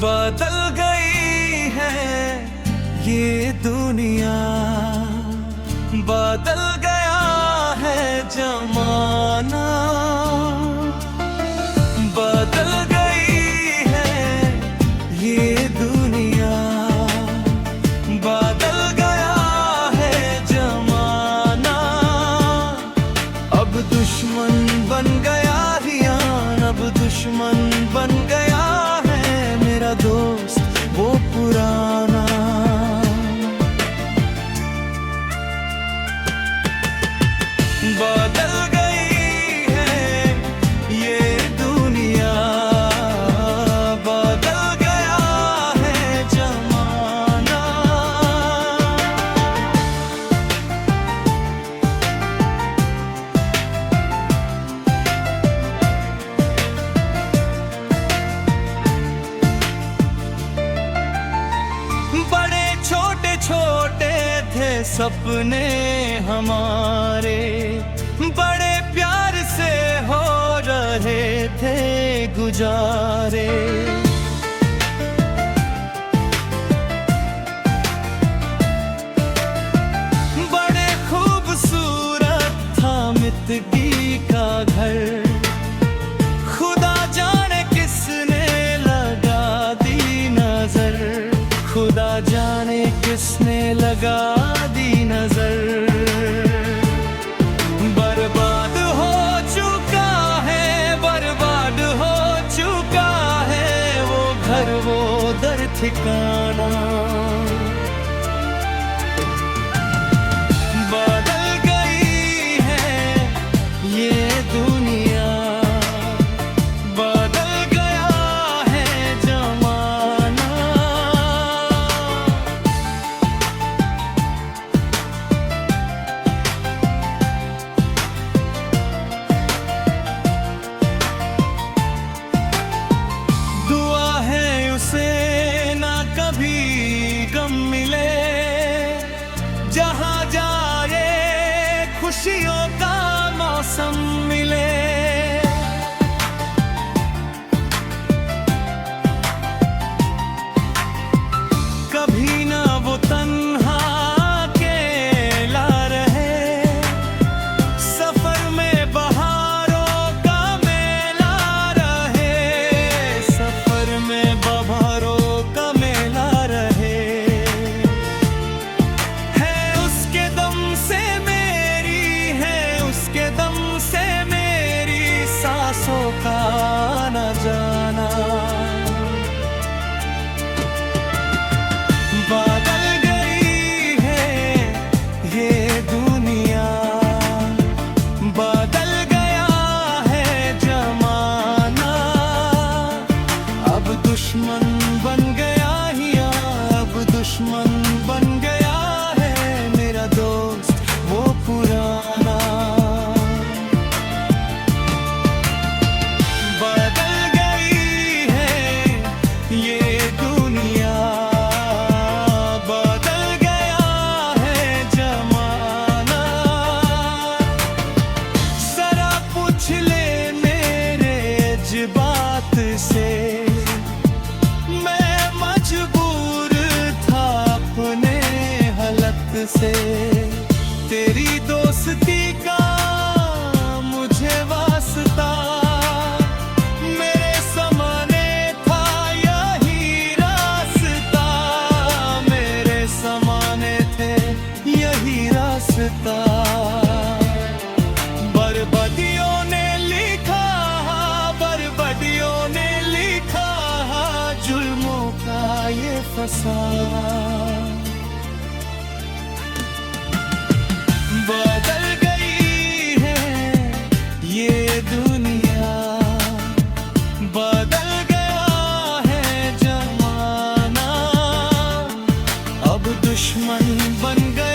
बदल गई है ये दुनिया, बदल गया है जमाना, बदल गई है ये दुनिया, बदल गया है जमाना। अब दुश्मन बन गया रियान, अब दुश्मन बन गया है मेरा दोस्त वो पुराना। बदल गई है ये दुनिया, बदल गया है जमाना। बड़े छोटे छोटे थे सपने हमारे, बड़े प्यार से हो रहे थे गुजारे। बड़े खूबसूरत था मिट्टी का घर, खुदा जाने किसने लगा दी नजर, खुदा जाने किसने लगा दी नजर। बर्बाद हो चुका है, बर्बाद हो चुका है वो घर वो दर ठिकाना। बदल गई है ये दुनिया, बदल गया है जमाना। दुआ है उसे ना कभी गम मिले, जहाँ जाए खुशियों का मौसम मिले। कभी ना वो तन्हा अकेला रहे, सफर में बहारों का मेला रहे, सफर में बहारों का मेला रहे। है उसके दम से मेरी, है उसके दम से मेरी सांसों का आना जाना। बदल गई है ये दुनिया, बदल गया है जमाना। अब दुश्मन बन गया हिया, अब दुश्मन बन गया है मेरा दोस्त वो पुराना। बदल गई है ये दुनिया, बदल गया है जमाना। जरा पूछ ले मेरे जज्बात से, मैं मजबूर था अपने हालत से। तेरी दोस्ती का मुझे वास्ता, मेरे समाने था यही रास्ता, मेरे समाने थे यही रास्ता। बर्बादियों ने लिखा, बर्बादियों ने लिखा जुल्मों का ये फसाना। बदल गई है ये दुनिया, बदल गया है जमाना। अब दुश्मन बन गया